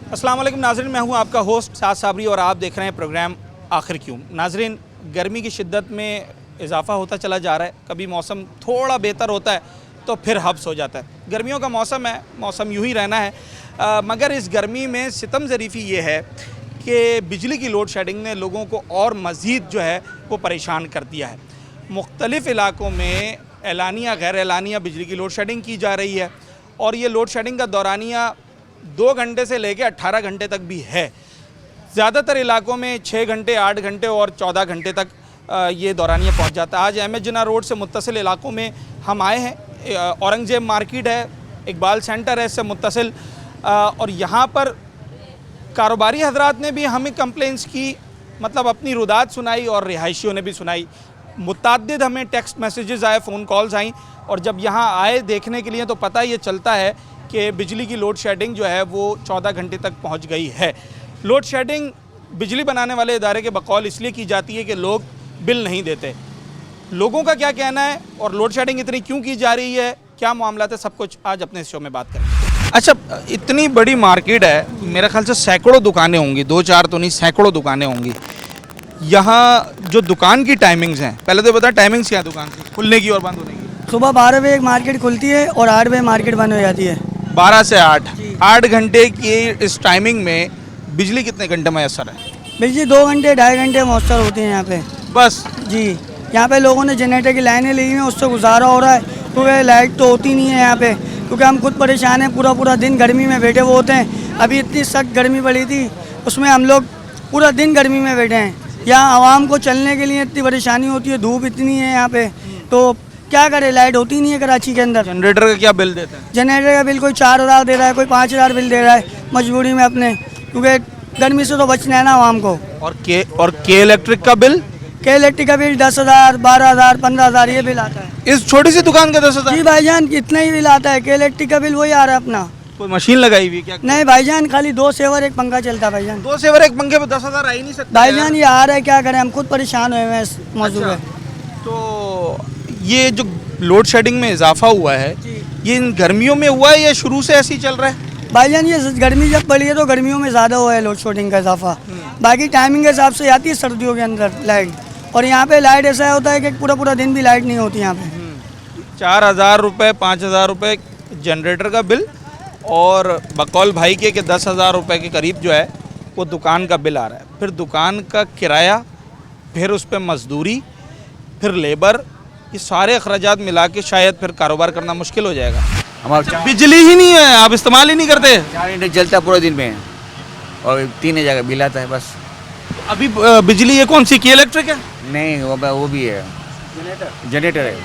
अस्सलाम वालेकुम नाज़रीन, मैं हूं आपका होस्ट साद साबरी और आप देख रहे हैं प्रोग्राम आखिर क्यों। नाज़रीन, गर्मी की शिद्दत में इजाफ़ा होता चला जा रहा है। कभी मौसम थोड़ा बेहतर होता है तो फिर हब्स हो जाता है। गर्मियों का मौसम है, मौसम यूं ही रहना है। मगर इस गर्मी में सितम ज़रीफ़ी ये है कि बिजली की लोड शेडिंग ने लोगों को और मज़ीद जो है वो परेशान कर दिया है। मुख्तलिफ़ इलाक़ों में एलानिया गैर एलानिया बिजली की लोड शेडिंग की जा रही है और ये लोड शेडिंग का दौरानिया 2 घंटे से लेकर 18 घंटे तक भी है। ज़्यादातर इलाकों में 6 घंटे, 8 घंटे और 14 घंटे तक ये दौरानिया पहुंच जाता है। आज अहमद जिन्ना रोड से मुत्तसिल इलाकों में हम आए हैं। औरंगज़ेब मार्केट है, इकबाल सेंटर है इससे मुत्तसिल, और यहाँ पर कारोबारी हजरात ने भी हमें कंप्लेंट्स की, मतलब अपनी रुदात सुनाई और रिहायशियों ने भी सुनाई। मुतअद्दिद हमें टेक्स्ट मैसेजेस आए, फ़ोन कॉल्स आई, और जब यहाँ आए देखने के लिए तो पता ये चलता है कि बिजली की लोड शेडिंग जो है वो 14 घंटे तक पहुँच गई है। लोड शेडिंग बिजली बनाने वाले इदारे के बकौल इसलिए की जाती है कि लोग बिल नहीं देते। लोगों का क्या कहना है और लोड शेडिंग इतनी क्यों की जा रही है, क्या मामला है, सब कुछ आज अपने इस शो में बात करेंगे। अच्छा, इतनी बड़ी मार्केट है, मेरे ख्याल से सैकड़ों दुकानें होंगी, 2-4 तो नहीं, सैकड़ों दुकानें होंगी। यहाँ जो दुकान की टाइमिंग्स हैं, पहले तो बता टाइमिंग्स क्या है दुकान की खुलने की और बंद होने की? सुबह 12 बजे एक मार्केट खुलती है और 8 बजे मार्केट बंद हो जाती है। 12 से 8 घंटे की इस टाइमिंग में बिजली कितने घंटे मैसर है? बिजली 2 घंटे 2.5 घंटे मौसर होती है यहाँ पे बस जी। यहाँ पे लोगों ने जनरेटर की लाइनें ली हैं, उससे गुजारा हो रहा है क्योंकि लाइट तो होती नहीं है यहाँ पे, क्योंकि हम खुद परेशान हैं। पूरा दिन गर्मी में बैठे हुए होते हैं। अभी इतनी सख्त गर्मी पड़ी थी, उसमें हम लोग पूरा दिन गर्मी में बैठे हैं। यहाँ आवाम को चलने के लिए इतनी परेशानी होती है, धूप इतनी है यहाँ पे, तो क्या करे, लाइट होती नहीं है कराची के अंदर। जनरेटर का क्या बिल देते हैं? जनरेटर का बिल कोई 4000 दे रहा है, कोई 5000 बिल दे रहा है मजबूरी में अपने, क्योंकि गर्मी से तो बचना है ना आवाम को। और के इलेक्ट्रिक का बिल? के इलेक्ट्रिक का बिल 10,000, 12,000, 15,000 ये बिल आता है। इस छोटी सी दुकान का 10,000? जी भाईजान, इतना ही बिल आता है। के इलेक्ट्रिक का बिल वही आ रहा है अपना। कोई मशीन लगाई हुई क्या? नहीं भाईजान, खाली 2 सेवर 1 पंखा चलता है भाईजान। 2 सेवर 1 पंखे पे 10,000 आ ही नहीं सकता भाईजान ये आ रहा है, क्या करें, हम खुद परेशान हुए हैं इस मौजूद में। तो ये जो लोड शेडिंग में इजाफा हुआ है, ये इन गर्मियों में हुआ है या शुरू से ऐसे ही चल रहा है? भाईजान ये गर्मी जब पड़ी है तो गर्मियों में ज़्यादा हुआ है लोड शेडिंग का इजाफा। बाकी टाइमिंग के हिसाब से आती है सर्दियों के अंदर लाइट, और यहाँ पे लाइट ऐसा होता है कि पूरा दिन भी लाइट नहीं होती यहाँ पे। 4,000 रुपये, 5,000 रुपये जनरेटर का बिल, और बकौल भाई के 10,000 रुपये के करीब जो है वो दुकान का बिल आ रहा है। फिर दुकान का किराया, फिर उस पर मजदूरी, फिर लेबर, ये सारे अखराजात मिला के शायद फिर कारोबार करना मुश्किल हो जाएगा। हमारा बिजली ही नहीं है, आप इस्तेमाल ही नहीं करते? 4 घंटे चलता है पूरे दिन में, और 3 जगह बिल आता है बस। अभी बिजली ये कौन सी की इलेक्ट्रिक है? नहीं वो भी है, जनरेटर है।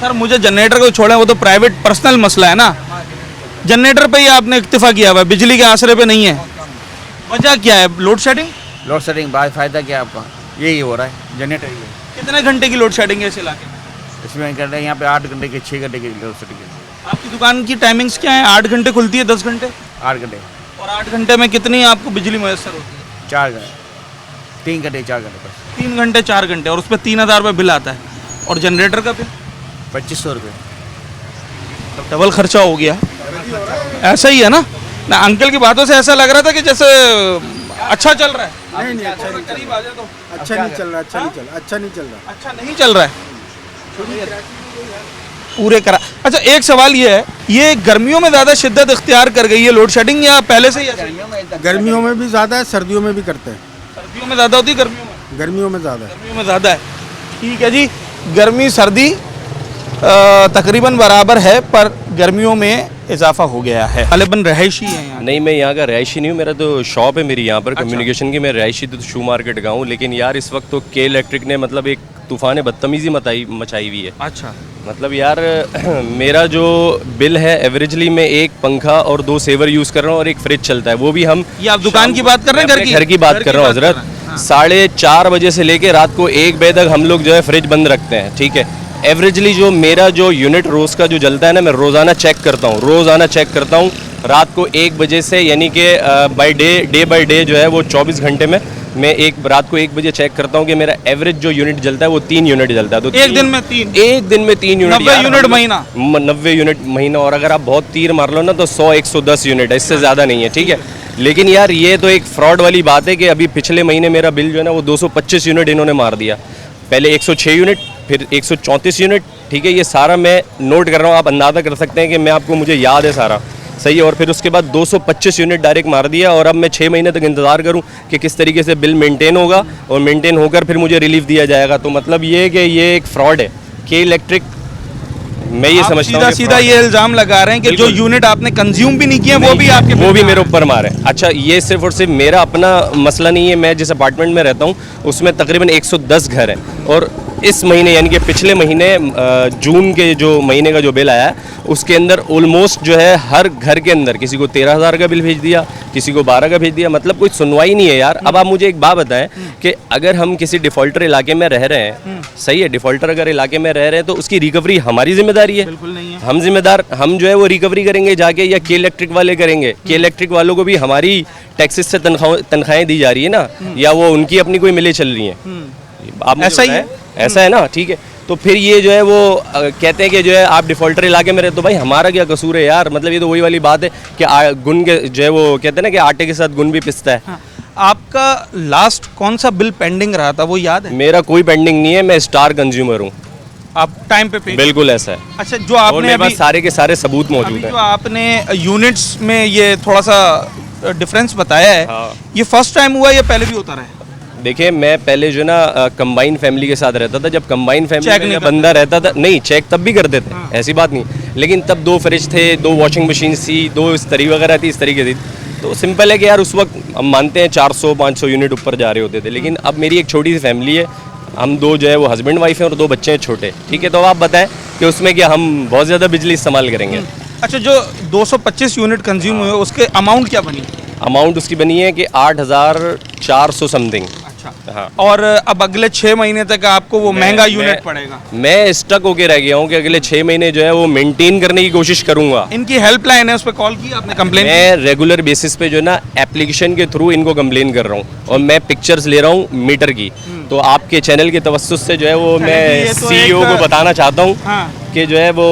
सर मुझे जनरेटर को छोड़ें, वो तो प्राइवेट पर्सनल मसला है ना। जनरेटर पे ही आपने इक्तिफा किया हुआ है, बिजली के आसरे पे नहीं है। वजह क्या है? Load shedding? लोड शेडिंग बाद फ़ायदा क्या आपका, यही हो रहा है, जनरेटर ही है। कितने घंटे की लोड शेडिंग है इस इलाके में? इसमें कर रहे हैं यहाँ पे 8 घंटे के, 6 घंटे की लोड शेडिंग है। आपकी दुकान की टाइमिंग्स क्या है? 8 घंटे खुलती है, 10 घंटे? 8 घंटे। और 8 घंटे में कितनी आपको बिजली मुयसर होती है? 4 घंटे, 3 घंटे 4 घंटे बस। 3 घंटे 4 घंटे, और उस पर 3,000 रुपये बिल आता है। और जनरेटर का बिल 2500 रुपये। डबल खर्चा हो गया। ऐसा ही है ना? अंकल की बातों से ऐसा लग रहा था कि जैसे अच्छा चल रहा है। नहीं अच्छा नहीं करीब आ जाए तो अच्छा नहीं चल रहा, अच्छा नहीं चल रहा। पूरे करा। अच्छा, एक सवाल ये है, ये गर्मियों में ज़्यादा शिद्दत इख्तियार कर गई है लोड शेडिंग, या पहले से ही ऐसा ही है? गर्मियों में भी ज़्यादा है, सर्दियों में भी करते हैं। सर्दियों में ज़्यादा होती है, गर्मियों में ज़्यादा है। गर्मियों में ज़्यादा है। ठीक है जी, गर्मी सर्दी तकरीबन बराबर है, पर गर्मियों में इजाफा हो गया है। गालिबन रहायशी है यहाँ? नहीं, मैं यहाँ का रहायशी नहीं हूँ, मेरा तो शॉप है मेरी यहाँ पर कम्युनिकेशन की। मैं रहायशी तो शू मार्केट का हूँ, लेकिन यार इस वक्त तो के इलेक्ट्रिक ने मतलब एक तूफ़ान बदतमीज़ी मचाई हुई है। अच्छा, मतलब यार मेरा जो बिल है एवरेजली मैं 1 पंखा और 2 सेवर यूज़ कर रहा हूँ और 1 फ्रिज चलता है, वो भी हम। ये आप दुकान की बात कर रहे हैं? घर की बात कर रहा हूँ हजरत। 4:30 बजे से लेके रात को 1 बजे तक हम लोग जो है फ्रिज बंद रखते हैं, ठीक है। एवरेजली जो मेरा जो यूनिट रोज़ का जो जलता है ना, मैं रोज़ाना चेक करता हूँ रात को 1 बजे से, यानी कि डे बाय डे जो है वो 24 घंटे में मैं रात को 1 बजे चेक करता हूँ कि मेरा एवरेज जो यूनिट जलता है वो 3 यूनिट जलता है। तो एक दिन में 3? एक दिन में 3 यूनिट, 90 यूनिट महीना? 90 यूनिट महीना। और अगर आप बहुत तीर मार लो ना तो 100-110 यूनिट है, इससे ज़्यादा नहीं है, ठीक है। लेकिन यार ये तो एक फ्रॉड वाली बात है कि अभी पिछले महीने मेरा बिल जो है ना वो 225 यूनिट इन्होंने मार दिया। पहले 106 यूनिट, फिर 134 यूनिट, ठीक है। ये सारा मैं नोट कर रहा हूँ, आप अंदाज़ा कर सकते हैं कि मैं आपको, मुझे याद है सारा, सही है। और फिर उसके बाद 225 यूनिट डायरेक्ट मार दिया। और अब मैं 6 महीने तक इंतज़ार करूं कि किस तरीके से बिल मेंटेन होगा और मेंटेन होकर फिर मुझे रिलीफ दिया जाएगा। तो मतलब ये है कि ये एक फ्रॉड है के इलेक्ट्रिक, मैं ये समझता हूँ सीधा ये इल्ज़ाम लगा रहे हैं कि जो यूनिट आपने कंज्यूम भी नहीं किए वो भी आपके, वो भी मेरे ऊपर मारे। अच्छा, ये सिर्फ और सिर्फ मेरा अपना मसला नहीं है। मैं जिस अपार्टमेंट में रहता हूँ उसमें तकरीबन 110 घर हैं। और इस महीने यानी कि पिछले महीने जून के जो महीने का जो बिल आया है उसके अंदर ऑलमोस्ट जो है हर घर के अंदर किसी को 13,000 का बिल भेज दिया, किसी को 12 का भेज दिया। मतलब कोई सुनवाई नहीं है यार। अब आप मुझे एक बात बताएं कि अगर हम किसी डिफ़ॉल्टर इलाके में रह रहे हैं, सही है, डिफ़ॉल्टर अगर इलाके में रह रहे हैं तो उसकी रिकवरी हमारी जिम्मेदारी है। बिल्कुल नहीं है। हम जिम्मेदार, हम जो है वो रिकवरी करेंगे जाके, या के इलेक्ट्रिक वाले करेंगे? के इलेक्ट्रिक वालों को भी हमारी टैक्सेस से तनख्वाहें दी जा रही है ना, या वो उनकी अपनी कोई मिलें चल रही हैं? आप ऐसा ही है, ऐसा है ना, ठीक है। तो फिर ये जो है वो कहते हैं कि जो है आप डिफ़ॉल्टर इलाके में रहे, तो भाई हमारा क्या कसूर है यार? मतलब ये तो वही वाली बात है कि गुन के जो है वो कहते हैं ना कि आटे के साथ गुन भी पिसता है। हाँ। आपका लास्ट कौन सा बिल पेंडिंग रहा था, वो याद है? मेरा कोई पेंडिंग नहीं है, मैं स्टार कंज्यूमर हूँ। आप टाइम पे पे? बिल्कुल ऐसा है। अच्छा, जो आपने अभी सारे के सारे सबूत मौजूद हैं। जो आपने यूनिट्स में ये थोड़ा सा डिफरेंस बताया है, हाँ। ये फर्स्ट टाइम हुआ या पहले भी होता रहा है? देखिए, मैं पहले जो ना कंबाइन फैमिली के साथ रहता था। जब कंबाइन फैमिली में बंदा रहता था, नहीं चेक तब भी करते थे, ऐसी बात नहीं। लेकिन तब 2 फ्रिज थे, 2 वॉशिंग मशीन थी, 2 इस्त्री वगैरह थी, इस तरीके थी। तो सिंपल है कि यार उस वक्त हम मानते हैं 400-500 यूनिट ऊपर जा रहे होते थे। लेकिन अब मेरी एक छोटी सी फैमिली है, हम 2 जो है वो हस्बैंड वाइफ हैं और 2 बच्चे हैं छोटे, ठीक है। तो आप बताएं कि उसमें क्या हम बहुत ज़्यादा बिजली इस्तेमाल करेंगे? अच्छा, जो 225 यूनिट कंज्यूम हुए उसके अमाउंट क्या बनी? अमाउंट उसकी बनी है कि 8,400 समथिंग। अच्छा, हाँ। और अब अगले 6 महीने तक आपको वो महंगा यूनिट पड़ेगा? मैं स्टक होके रह गया हूँ कि अगले 6 महीने जो है वो मेंटेन करने की कोशिश करूंगा। इनकी हेल्पलाइन है, उस पर कॉल की आपने? कंप्लेन? मैं रेगुलर बेसिस पे जो है ना एप्लीकेशन के थ्रू इनको कंप्लेन कर रहा हूँ और मैं पिक्चर्स ले रहा हूँ मीटर की। तो आपके चैनल के तवस्सुस से जो है वो मैं CEO को बताना चाहता हूँ कि जो है वो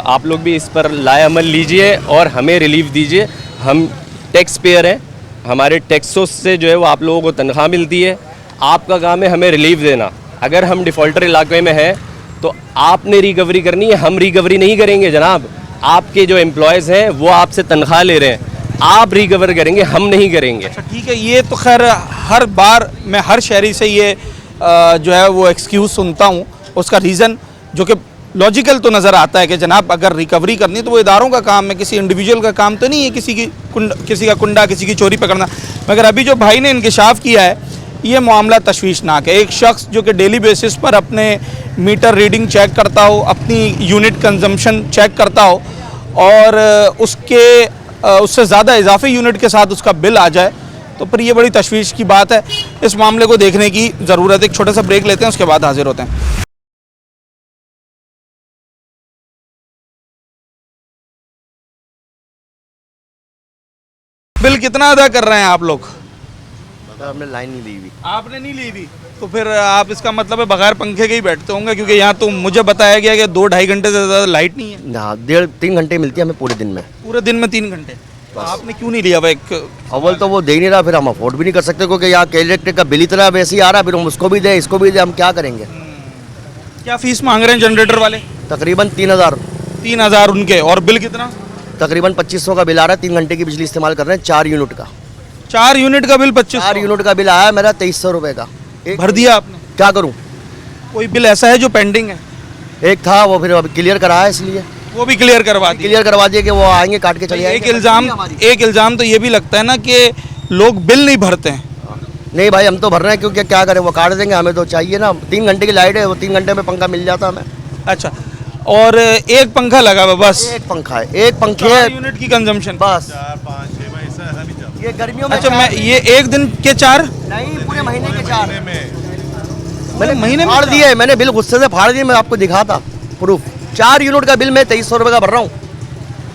आप लोग भी इस पर लाएअमल लीजिए और हमें रिलीफ दीजिए। हम टैक्स पेयर हैं, हमारे टैक्सों से जो है वो आप लोगों को तनख्वाह मिलती है। आपका काम है हमें रिलीफ देना। अगर हम डिफ़ॉल्टर इलाके में हैं तो आपने रिकवरी करनी है, हम रिकवरी नहीं करेंगे जनाब। आपके जो एम्प्लॉयज़ हैं वो आपसे तनख्वाह ले रहे हैं, आप रिकवर करेंगे, हम नहीं करेंगे। अच्छा, ठीक है। ये तो खैर हर बार मैं हर शहरी से ये जो है वो एक्सक्यूज़ सुनता हूँ। उसका रीज़न जो कि लॉजिकल तो नज़र आता है कि जनाब अगर रिकवरी करनी है तो वो इदारों का काम है, किसी इंडिविजुअल का काम तो नहीं है किसी का कुंडा, किसी की चोरी पकड़ना। मगर अभी जो भाई ने इंकशाफ किया है ये मामला तशवीशनाक है। एक शख्स जो कि डेली बेसिस पर अपने मीटर रीडिंग चेक करता हो, अपनी यूनिट कंजम्पशन चेक करता हो और उससे ज़्यादा इजाफी यूनिट के साथ उसका बिल आ जाए, तो फिर ये बड़ी तशवीश की बात है। इस मामले को देखने की ज़रूरत है। एक छोटा सा ब्रेक लेते हैं, उसके बाद हाजिर होते हैं। बिल कितना अदा कर रहे हैं आप लोग? हमने लाइन नहीं ली हुई। आपने नहीं ली थी तो फिर आप, इसका मतलब है बगैर पंखे के ही बैठते होंगे, क्योंकि यहाँ तो मुझे बताया गया कि 2-2.5 घंटे से ज़्यादा लाइट नहीं है। हाँ, 1.5-3 घंटे मिलती है हमें पूरे दिन में। पूरे दिन में 3 घंटे? तो आपने क्यों नहीं लिया भाई? अव्वल तो वो दे ही नहीं रहा, फिर हम अफोर्ड भी नहीं कर सकते क्योंकि यहाँ के इलेक्ट्रिक का बिल इतना वैसे ही आ रहा है, फिर हम उसको भी दें इसको भी दें, हम क्या करेंगे? क्या फीस मांग रहे हैं जनरेटर वाले? तकरीबन 3,000। 3,000 उनके, और बिल कितना? तकरीबन 2500 का बिल आ रहा है। 3 घंटे की बिजली इस्तेमाल कर रहे हैं, 4 यूनिट का। 4 यूनिट का बिल 2500? 4 यूनिट का बिल आया मेरा 2300 रुपये का। भर दिया आपने? क्या करूँ? कोई बिल ऐसा है जो पेंडिंग है? एक था, वो फिर अभी क्लियर कराया, इसलिए वो भी क्लियर करवा दिया? क्लियर करवा दिए कि वो आएंगे काट के चले जाएंगे। एक इल्ज़ाम तो ये भी लगता है ना कि लोग बिल नहीं भरते हैं। नहीं भाई, हम तो भर रहे हैं क्योंकि क्या करें, वो काट देंगे, हमें तो चाहिए ना। 3 घंटे की लाइट है, वो 3 घंटे में पंखा मिल जाता हमें। अच्छा, और एक पंखा लगा हुआ बस? एक पंखा है, एक पंखे 4 यूनिट की कंजम्पशन बस। ये गर्मियों में अच्छा, मैं ये एक दिन के 4? नहीं, पूरे महीने के 4 मैंने महीने फाड़ दिए। मैंने बिल गुस्से से फाड़ दिए, मैं आपको दिखाता प्रूफ। 4 यूनिट का बिल मैं 2300 रुपये का भर रहा हूँ।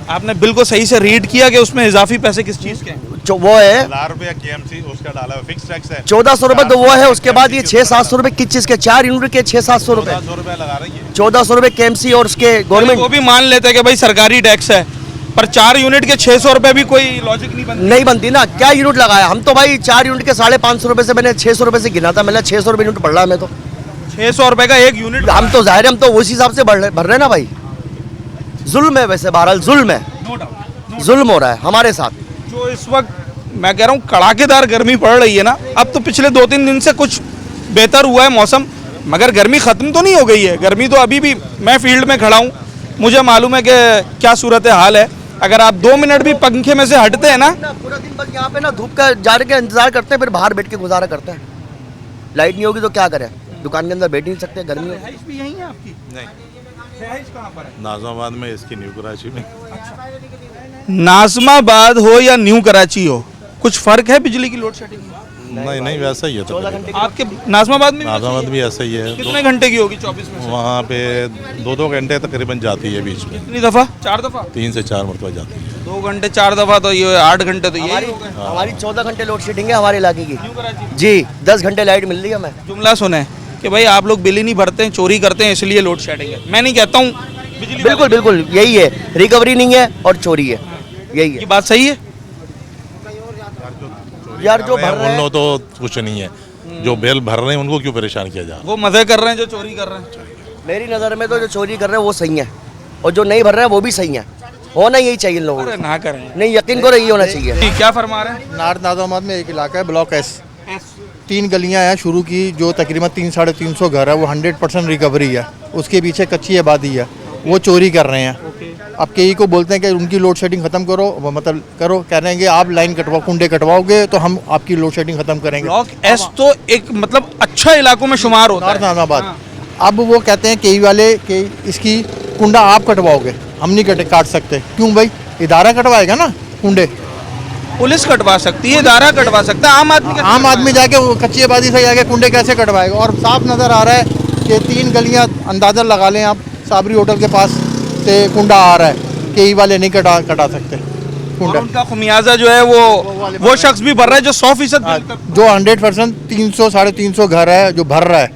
आपने बिल्कुल सही से रीड किया कि उसमें इजाफी पैसे किस चीज़ के हैं? जो वो है 1000 रुपया KMC उसका डाला हुआ फिक्स टैक्स है। 1400 रुपये तो वो है, उसके बाद ये 600-700 रुपये किस चीज़ के, 4 यूनिट के 600-700 रुपये, 1400 रुपया लगा रही है। 1400 रुपये KMC और उसके वो गवर्नमेंट भी मान लेते हैं कि भाई सरकारी टैक्स है, पर 4 यूनिट के 600 रुपये भी कोई लॉजिक नहीं बनता। नहीं बनती ना, क्या यूनिट लगाया हम तो भाई 4 यूनिट के 550 रुपये से मैंने 600 रुपये से गिना था, मैंने 600 रुपये यूनिट पड़ रहा है मैं तो। 600 रुपये का एक यूनिट, हम तो जाहिर है हम तो उसी हिसाब से भर रहे हैं ना भाई। जुल्म है वैसे, बहरहाल जुल्म है, जुल्म हो रहा है हमारे साथ। जो इस वक्त मैं कह रहा हूँ कड़ाकेदार गर्मी पड़ रही है ना, अब तो पिछले 2-3 दिन से कुछ बेहतर हुआ है मौसम, मगर गर्मी ख़त्म तो नहीं हो गई है। गर्मी तो अभी भी, मैं फील्ड में खड़ा हूँ, मुझे मालूम है कि क्या सूरत हाल है। अगर आप 2 मिनट भी पंखे में से हटते हैं ना, पूरा दिन बस यहाँ पे ना धूप का जाने के इंतजार करते हैं, फिर बाहर बैठ के गुजारा करते हैं। लाइट नहीं होगी तो क्या करें, दुकान के अंदर बैठ ही नहीं सकते, गर्मी में। रहाइश भी यहीं है आपकी? नहीं, रहाइश कहाँ पर है? नाज़िमाबाद में, इसकी न्यू कराची में। नाज़िमाबाद हो या न्यू कराची हो, कुछ फ़र्क है बिजली की लोड शेडिंग में? नहीं वैसा ही है। तो आपके नाज़िमाबाद में नाज़िमाबाद भी ऐसा ही है। कितने घंटे की होगी 24 में से? वहाँ पे 2-2 घंटे तकरीबन जाती है बीच में, कितनी दफ़ा? 4 दफ़ा? 3 से 4 मरतबा जाती है। 2 घंटे 4 दफ़ा तो ये 8 घंटे तो ये हमारी 14 घंटे लोड शेडिंग है हमारे इलाके की जी, 10 घंटे लाइट मिल रही है हमें। जुमला सुने कि भाई आप लोग बिल ही नहीं भरते हैं, चोरी करते हैं, इसलिए लोड शेडिंग है। मैं नहीं कहता हूँ, बिजली बिल्कुल बिल्कुल यही है, रिकवरी नहीं है और चोरी है, यही ये है बात सही है। यार। जो भर रहे उन हैं लोग तो कुछ नहीं है, जो बिल भर रहे हैं उनको क्यों परेशान किया जा रहा है? वो मज़े कर रहे हैं जो चोरी कर रहे हैं। मेरी नज़र में तो जो चोरी कर रहे हैं वो सही है, और जो नहीं भर रहे हैं वो भी सही है। होना यही चाहिए इन लोगों अरे को, ना करें। नहीं यकीन करो यही होना चाहिए। जी, क्या फरमा रहे हैं? नॉर्थ नाज़िमाबाद में एक इलाका है ब्लॉक एस, 3 गलियां हैं शुरू की, जो तकरीबन 300-350 घर है, वो 100% रिकवरी है। उसके पीछे कच्ची आबादी है, वो चोरी कर रहे हैं। अब कई को बोलते हैं कि उनकी लोड शेडिंग ख़त्म करो, वो मतलब करो, कह रहे हैं कि आप लाइन कटवाओ, कुंडे कटवाओगे तो हम आपकी लोड शेडिंग ख़त्म करेंगे। ब्लॉक एस तो एक मतलब अच्छा इलाकों में शुमार होता नॉर्थ है। नाज़िमाबाद। अब वो कहते हैं कई वाले कि इसकी कुंडा आप कटवाओगे, हम नहीं काट सकते। क्यों भाई, इदारा कटवाएगा ना कुंडे, पुलिस कटवा सकती है, इदारा कटवा सकता है, आम आदमी जाके वो कच्ची आबादी से जाके कुंडे कैसे कटवाएगा? और साफ नज़र आ रहा है कि 3 गलियां अंदाज़ा लगा लें आप, साबरी होटल के पास से कुंडा आ रहा है, कई वाले नहीं कटा सकते और कुंडा। उनका खुमियाजा जो है वो शख्स भी भर रहा है जो 100% जो 100% 300-350 घर है जो भर रहा है,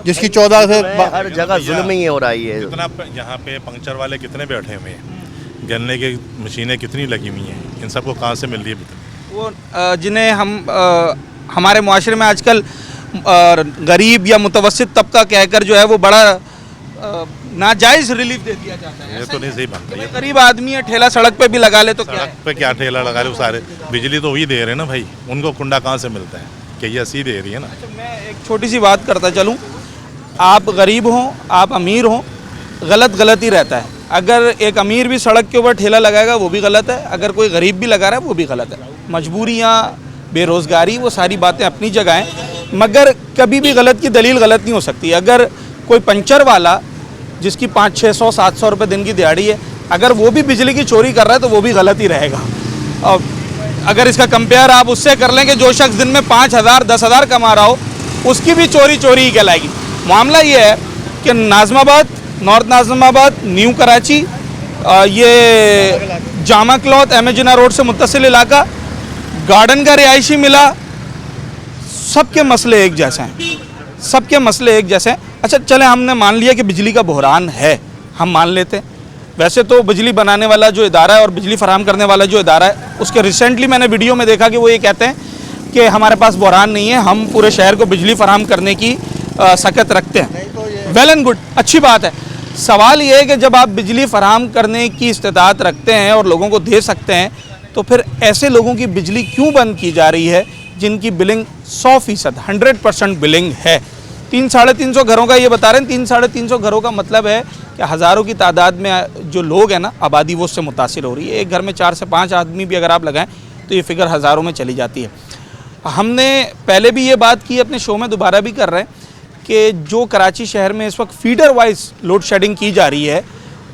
जिसकी 14 से हर जगह जुल्म ही हो रहा है ये। कितना यहाँ पे पंक्चर वाले कितने बैठे हुए हैं, गन्ने की मशीनें कितनी लगी हुई हैं, इन सबको कहाँ से मिल रही है? वो जिन्हें हम हमारे मुआशरे में आजकल गरीब या मुतवस्सित तबका कहकर जो है वो बड़ा नाजायज़ रिलीफ दे दिया जाता है। ये तो नहीं सही बनता। ये गरीब आदमी है, ठेला सड़क पे भी लगा ले तो क्या है? सड़क पे क्या ठेला लगा रहे हो सारे, बिजली तो वही दे रहे हैं ना भाई, उनको कुंडा कहाँ से मिलता है? कि ये सी दे रही है ना। मैं एक छोटी सी बात करता चलूँ, आप गरीब हों आप अमीर हों, गलत ही रहता है। अगर एक अमीर भी सड़क के ऊपर ठेला लगाएगा वो भी गलत है, अगर कोई गरीब भी लगा रहा है वो भी गलत है। मजबूरियाँ, बेरोज़गारी, वो सारी बातें अपनी जगह हैं, मगर कभी भी गलत की दलील गलत नहीं हो सकती। अगर कोई पंचर वाला जिसकी 500-600-700 रुपये दिन की दिहाड़ी है, अगर वो भी बिजली की चोरी कर रहा है तो वो भी गलत ही रहेगा। और अगर इसका कंपेयर आप उससे कर लें कि जो शख्स दिन में 5,000-10,000 कमा रहा हो, उसकी भी चोरी ही कहलाएगी। मामला ये है कि नाज़िमाबाद, नॉर्थ नाज़िमाबाद, न्यू कराची, ये जामा क्लॉथ एमेजिना रोड से मुत्तसिल इलाका, गार्डन का रिहायशी मिला, सबके मसले एक जैसे हैं, सबके मसले एक जैसे हैं। अच्छा चले, हमने मान लिया कि बिजली का बहरान है, हम मान लेते हैं। वैसे तो बिजली बनाने वाला जो इदारा है और बिजली फराहम करने वाला जो इदारा है, उसके रिसेंटली मैंने वीडियो में देखा कि वो ये कहते हैं कि हमारे पास बहरान नहीं है, हम पूरे शहर को बिजली फराहम करने की सकत रखते हैं। वेल एंड गुड, अच्छी बात है। सवाल ये है कि जब आप बिजली फराहम करने की इस्तेताअत रखते हैं और लोगों को दे सकते हैं, तो फिर ऐसे लोगों की बिजली क्यों बंद की जा रही है जिनकी बिलिंग 100%, 100% बिलिंग है? 300-350 घरों का ये बता रहे हैं। 300-350 घरों का मतलब है कि हज़ारों की तादाद में जो लोग हैं ना, आबादी वो उससे मुतासिर हो रही है। एक घर में 4 से 5 आदमी भी अगर आप लगाएं तो ये फिगर हज़ारों में चली जाती है। हमने पहले भी ये बात की, अपने शो में दोबारा भी कर रहे हैं कि जो कराची शहर में इस वक्त फीडर वाइज लोड शेडिंग की जा रही है,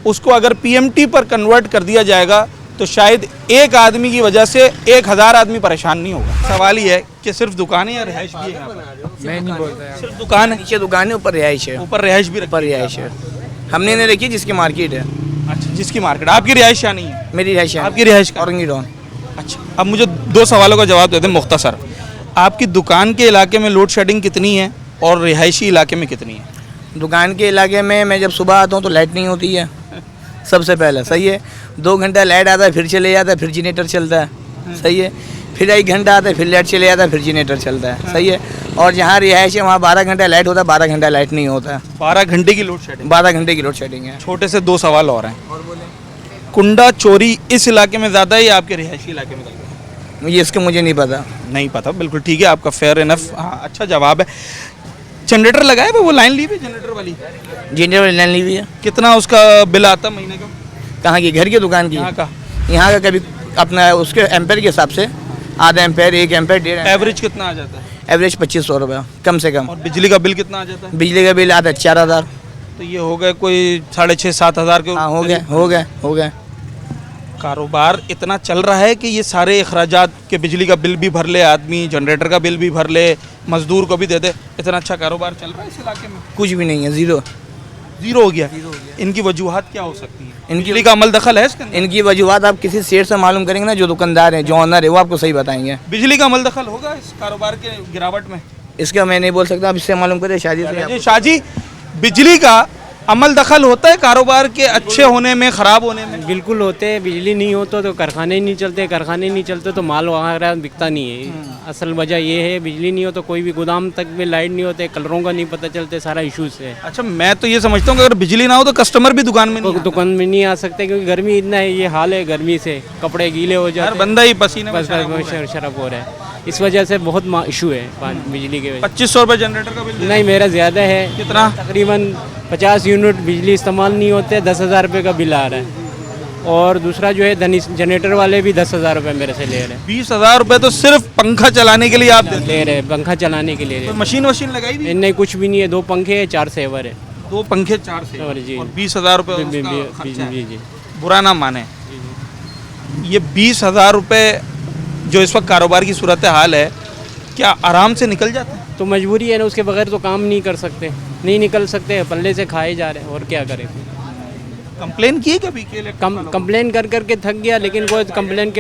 उसको अगर PMT पर कन्वर्ट कर दिया जाएगा तो शायद एक आदमी की वजह से 1000 आदमी परेशान नहीं होगा। सवाल ये है कि सिर्फ दुकानें या रिहाइश भी है यहाँ पर? मैं नहीं बोलता यार, सिर्फ दुकान है, नीचे दुकान है, ऊपर रिहाइश है, ऊपर रिहाइश भी ऊपर रिहाइश है। हमने नहीं रखी जिसकी मार्केट है। अच्छा, जिसकी मार्केट, आपकी रिहाइश यहाँ नहीं है? मेरी रिहाइश आपकी रिहाइश कहाँ? औरंगी टाउन। अच्छा, अब मुझे 2 सवालों का जवाब दे दें मुख्तसर। आपकी दुकान के इलाके में लोड शेडिंग कितनी है और रिहायशी इलाके में कितनी है? दुकान के इलाके में मैं जब सुबह आता हूँ तो लाइट नहीं होती है सबसे पहले, सही है। 2 घंटा लाइट आता है, फिर चले जाता है, फिर जनरेटर चलता है, सही है। फिर 1 घंटा आता है, फिर लाइट चले जाता है, फिर जनरेटर चलता है, सही है। और जहाँ रिहाइश है वहाँ 12 घंटा लाइट होता है, 12 घंटा लाइट नहीं होता है। 12 घंटे की लोड शेडिंग? 12 घंटे की लोड शेडिंग है। छोटे से 2 सवाल और हैं। कुंडा चोरी इस इलाके में ज़्यादा है या आपके रिहायशी इलाके में ज़्यादा है? मुझे नहीं पता। नहीं पता, बिल्कुल ठीक है आपका, फेयर इनफ, हाँ अच्छा जवाब है। जनरेटर लगाया है वो लाइन ली हुई जनरेटर वाली? जनरेटर लाइन ली हुई है। कितना उसका बिल आता है महीने का? कहाँ की? घर की दुकान की? यहाँ का? यहाँ का कभी अपना उसके एम्पेयर के हिसाब से, आधा एम्पेयर, 1 एम्पेयर, 1.5 एम्पेयर। एवरेज कितना आ जाता है? एवरेज 2500 रुपये कम से कम। और बिजली का बिल कितना आ जाता है? बिजली का बिल आता है 4000। तो ये हो गए कोई 6,500-7 हज़ार के। हाँ, हो गए। कारोबार इतना चल रहा है कि ये सारे अखराजात के, बिजली का बिल भी भर ले आदमी, जनरेटर का बिल भी भर ले, मजदूर को भी दे दे, इतना अच्छा कारोबार चल रहा है इस इलाके में? कुछ भी नहीं है, ज़ीरो हो गया। इनकी वजूहात क्या हो सकती है? बिजली का अमल दखल है इसके अंदर? इनकी वजूहत आप किसी सेठ से मालूम करेंगे ना, जो दुकानदार है, जो ऑनर है, वो आपको सही बताएंगे। बिजली का अमल दखल होगा इस कारोबार के गिरावट में? इसका मैं नहीं बोल सकता, आप इससे मालूम करें शादी से। शाहजी, बिजली का अमल दखल होता है कारोबार के अच्छे होने में, ख़राब होने में? बिल्कुल होते हैं। बिजली नहीं हो तो कारखाने नहीं चलते, कारखाने नहीं चलते तो माल वगैरह बिकता नहीं है। असल वजह ये है, बिजली नहीं हो तो कोई भी गोदाम तक भी लाइट नहीं होते, कलरों का नहीं पता चलते, सारा इशूज़ है। अच्छा, मैं तो ये समझता हूँ कि अगर बिजली ना हो तो कस्टमर भी दुकान में नहीं आता। दुकान में नहीं आ सकते क्योंकि गर्मी इतना है, ये हाल है गर्मी से, कपड़े गीले हो जाते हैं, बंदा ही पसीने में शराब हो रहा है। इस वजह से बहुत इशू है बिजली के। 2500 रुपये जनरेटर का बिल? नहीं, मेरा ज़्यादा है। कितना? तकरीबन 50 यूनिट बिजली इस्तेमाल नहीं होते, 10,000 रुपये का बिल आ रहा है। और दूसरा जो है जनरेटर वाले भी 10,000 रुपये मेरे से ले रहे हैं। 20,000 रुपये तो सिर्फ पंखा चलाने के लिए आप ले रहे हैं? पंखा चलाने के लिए। तो मशीन वशीन लगाई भी? नहीं, कुछ भी नहीं है। 2 पंखे है, 4 सेवर है। 2 पंखे 4 सेवर जी। और 20,000 रुपये जी। बुरा ना माने, ये 20,000 रुपये जो इस वक्त कारोबार की सूरत हाल है, क्या आराम से निकल जाता है? तो मजबूरी है ना, उसके बगैर तो काम नहीं कर सकते, नहीं निकल सकते, पल्ले से खाए जा रहे हैं, और क्या करें। कंप्लेन की कभी? कंप्लेन कर करके थक गया, लेकिन कोई कंप्लेन